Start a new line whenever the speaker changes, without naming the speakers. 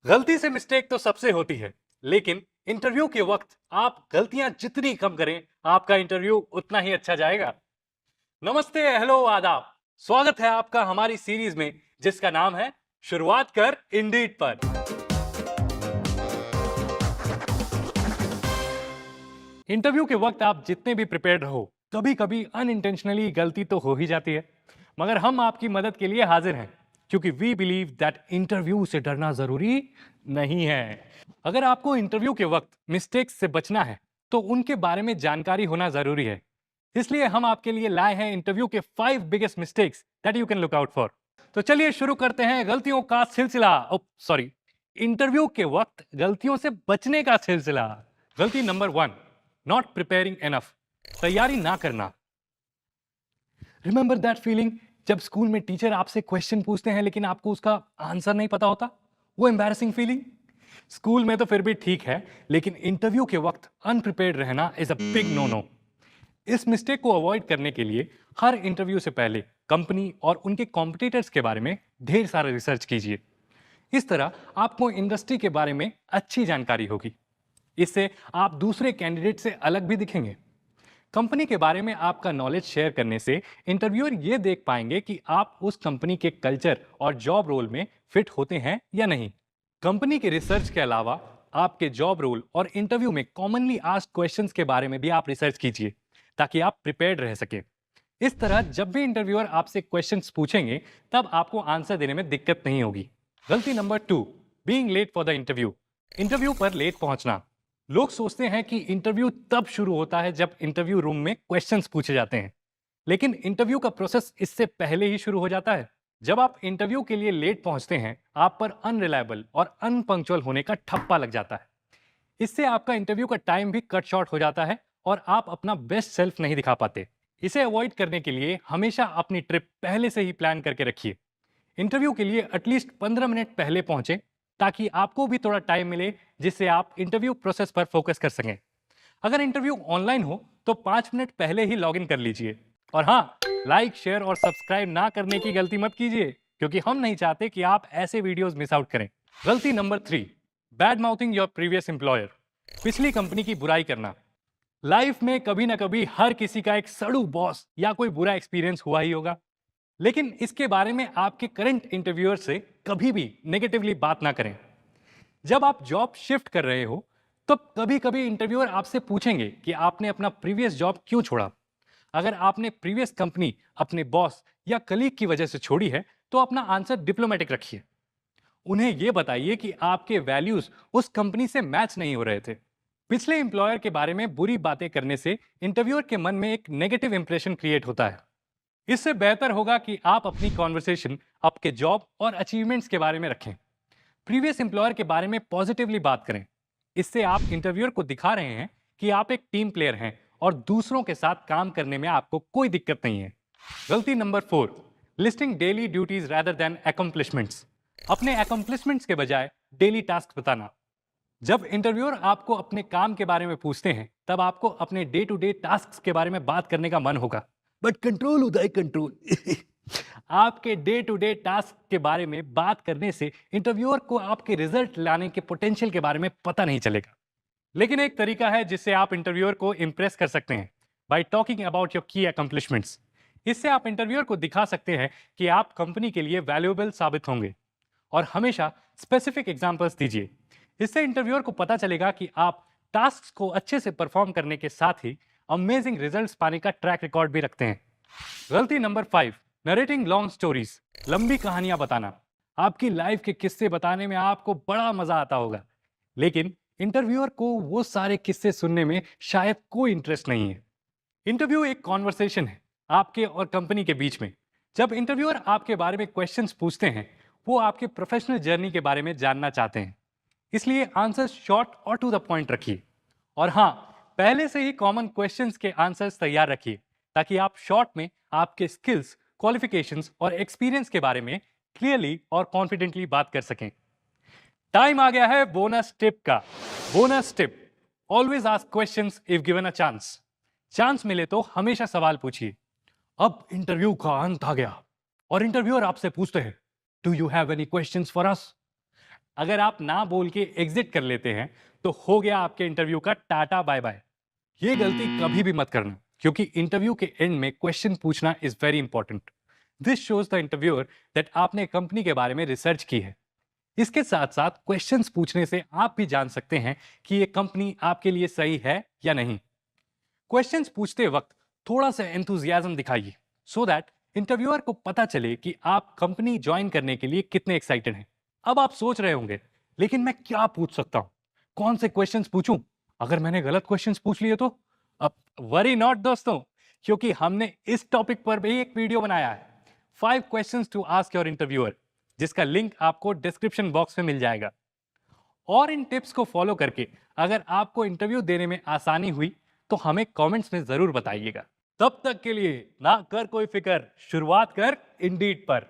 गलती से मिस्टेक तो सबसे होती है, लेकिन इंटरव्यू के वक्त आप गलतियां जितनी कम करें, आपका इंटरव्यू उतना ही अच्छा जाएगा। नमस्ते, हेलो, आदाब। स्वागत है आपका हमारी सीरीज में, जिसका नाम है शुरुआत कर इंडीड पर। इंटरव्यू के वक्त आप जितने भी प्रिपेयर्ड रहो, कभी कभी अनइंटेंशनली गलती तो हो ही जाती है, मगर हम आपकी मदद के लिए हाजिर हैं, क्योंकि वी बिलीव दैट इंटरव्यू से डरना जरूरी नहीं है। अगर आपको इंटरव्यू के वक्त मिस्टेक्स से बचना है, तो उनके बारे में जानकारी होना जरूरी है। इसलिए हम आपके लिए लाए हैं इंटरव्यू के 5 biggest mistakes that you can look out for. तो चलिए शुरू करते हैं गलतियों का सिलसिला। सॉरी, इंटरव्यू के वक्त गलतियों से बचने का सिलसिला। गलती नंबर 1, नॉट प्रिपेयरिंग एनफ। तैयारी ना करना। रिमेंबर दैट फीलिंग, जब स्कूल में टीचर आपसे क्वेश्चन पूछते हैं लेकिन आपको उसका आंसर नहीं पता होता, वो एम्बैरेसिंग फीलिंग। स्कूल में तो फिर भी ठीक है, लेकिन इंटरव्यू के वक्त अनप्रिपेयर्ड रहना is a big no no. इस मिस्टेक को अवॉइड करने के लिए हर इंटरव्यू से पहले कंपनी और उनके कॉम्पिटिटर्स के बारे में ढेर सारा रिसर्च कीजिए। इस तरह आपको इंडस्ट्री के बारे में अच्छी जानकारी होगी। इससे आप दूसरे कैंडिडेट से अलग भी दिखेंगे। कंपनी के बारे में आपका नॉलेज शेयर करने से इंटरव्यूअर ये देख पाएंगे कि आप उस कंपनी के कल्चर और जॉब रोल में फिट होते हैं या नहीं। कंपनी के रिसर्च के अलावा आपके जॉब रोल और इंटरव्यू में कॉमनली आस्क्ड क्वेश्चंस के बारे में भी आप रिसर्च कीजिए, ताकि आप प्रिपेयर्ड रह सके। इस तरह जब भी इंटरव्यूअर आपसे क्वेश्चंस पूछेंगे, तब आपको आंसर देने में दिक्कत नहीं होगी। गलती नंबर 2, being late for the interview. Interview पर लेट पहुंचना। लोग सोचते हैं कि इंटरव्यू तब शुरू होता है जब इंटरव्यू रूम में क्वेश्चंस पूछे जाते हैं, लेकिन इंटरव्यू का प्रोसेस इससे पहले ही शुरू हो जाता है। जब आप इंटरव्यू के लिए लेट पहुंचते हैं, आप पर अनरिलायबल और अनपंक्चुअल होने का ठप्पा लग जाता है। इससे आपका इंटरव्यू का टाइम भी कट शॉर्ट हो जाता है और आप अपना बेस्ट सेल्फ नहीं दिखा पाते। इसे अवॉइड करने के लिए हमेशा अपनी ट्रिप पहले से ही प्लान करके रखिए। इंटरव्यू के लिए एटलीस्ट 15 मिनट पहले पहुंचे, ताकि आपको भी थोड़ा टाइम मिले, जिससे आप इंटरव्यू प्रोसेस पर फोकस कर सकें। अगर इंटरव्यू ऑनलाइन हो तो 5 मिनट पहले ही लॉग इन कर लीजिए। और हाँ, लाइक, शेयर और सब्सक्राइब ना करने की गलती मत कीजिए, क्योंकि हम नहीं चाहते कि आप ऐसे वीडियोस मिस आउट करें। गलती number 3, bad mouthing your previous employer. पिछली कंपनी की बुराई करना। लाइफ में कभी ना कभी हर किसी का एक सड़ू बॉस या कोई बुरा एक्सपीरियंस हुआ ही होगा, लेकिन इसके बारे में आपके करंट इंटरव्यूअर से कभी भी नेगेटिवली बात ना करें। जब आप जॉब शिफ्ट कर रहे हो, तो कभी कभी इंटरव्यूअर आपसे पूछेंगे कि आपने अपना प्रीवियस जॉब क्यों छोड़ा। अगर आपने प्रीवियस कंपनी अपने बॉस या कलीग की वजह से छोड़ी है, तो अपना आंसर डिप्लोमेटिक रखिए। उन्हें यह बताइए कि आपके वैल्यूज उस कंपनी से मैच नहीं हो रहे थे। पिछले एम्प्लॉयर के बारे में बुरी बातें करने से इंटरव्यूअर के मन में एक नेगेटिव इंप्रेशन क्रिएट होता है। इससे बेहतर होगा कि आप अपनी कॉन्वर्सेशन आपके जॉब और अचीवमेंट्स के बारे में रखें। प्रीवियस एम्प्लॉयर के बारे में पॉजिटिवली बात करें। इससे आप इंटरव्यूअर को दिखा रहे हैं कि आप एक टीम प्लेयर हैं और दूसरों के साथ काम करने में आपको कोई दिक्कत नहीं है। गलती number 4, listing daily duties rather than accomplishments. अपने अकम्प्लिशमेंट्स के बजाय डेली टास्क बताना। जब इंटरव्यूअर आपको अपने काम के बारे में पूछते हैं, तब आपको अपने डे टू डे टास्क के बारे में बात करने का मन होगा, बट कंट्रोल उदय कंट्रोल। आपके डे टू डे टास्क के बारे में बात करने से इंटरव्यूअर को आपके रिजल्ट लाने के पोटेंशियल के बारे में पता नहीं चलेगा। लेकिन एक तरीका है जिससे आप इंटरव्यूअर को इंप्रेस कर सकते हैं, बाय टॉकिंग अबाउट योर की अकम्प्लिशमेंट्स। इससे आप इंटरव्यूअर को दिखा सकते हैं कि आप कंपनी के लिए वैल्यूएबल साबित होंगे। और हमेशा स्पेसिफिक एग्जांपल्स दीजिए। इससे इंटरव्यूअर को पता चलेगा कि आप टास्क को अच्छे से परफॉर्म करने के साथ ही अमेजिंग रिजल्ट्स पाने का ट्रैक रिकॉर्ड भी रखते हैं। गलती नंबर 5, नरेटिंग लॉन्ग स्टोरीज। लंबी कहानियां बताना। आपकी लाइफ के किस्से बताने में आपको बड़ा मजा आता होगा, लेकिन इंटरव्यूअर को वो सारे किस्से सुनने में शायद कोई इंटरेस्ट नहीं है। इंटरव्यू एक कॉन्वर्सेशन है आपके और कंपनी के बीच में। जब इंटरव्यूअर आपके बारे में क्वेश्चंस पूछते हैं, वो आपके प्रोफेशनल जर्नी के बारे में जानना चाहते हैं। इसलिए आंसर शॉर्ट और टू द पॉइंट रखिए। और हाँ, पहले से ही कॉमन क्वेश्चंस के आंसर्स तैयार रखिए, ताकि आप शॉर्ट में आपके स्किल्स, क्वालिफिकेशंस और एक्सपीरियंस के बारे में क्लियरली और कॉन्फिडेंटली बात कर सकें। टाइम आ गया है बोनस टिप का। Bonus tip, always ask questions if given a chance. Chance मिले तो हमेशा सवाल पूछिए। अब इंटरव्यू का अंत आ गया और इंटरव्यूअर आपसे पूछते हैं, do you have any questions for us? अगर आप ना बोल के एग्जिट कर लेते हैं तो हो गया आपके इंटरव्यू का टाटा बाय बाय। ये गलती कभी भी मत करना, क्योंकि इंटरव्यू के एंड में क्वेश्चन पूछना is very important. This shows the interviewer that आपने कंपनी के बारे में रिसर्च की है। इसके साथ साथ क्वेश्चंस पूछने से आप भी जान सकते हैं कि ये कंपनी आपके लिए सही है या नहीं। क्वेश्चंस पूछते वक्त थोड़ा सा एंथुजियाज्म दिखाइए, सो दैट इंटरव्यूअर को पता चले कि आप कंपनी ज्वाइन करने के लिए कितने एक्साइटेड हैं। अब आप सोच रहे होंगे, लेकिन मैं क्या पूछ सकता हूं, कौन से क्वेश्चंस पूछूं, अगर मैंने गलत क्वेश्चंस पूछ लिए तो? अब वरी नॉट दोस्तों, क्योंकि हमने इस टॉपिक पर भी एक वीडियो बनाया है, 5 questions to ask your interviewer, जिसका लिंक आपको डिस्क्रिप्शन बॉक्स में मिल जाएगा। और इन टिप्स को फॉलो करके अगर आपको इंटरव्यू देने में आसानी हुई तो हमें कमेंट्स में जरूर बताइएगा। तब तक के लिए ना कर कोई फिक्र, शुरुआत कर इंडीड पर।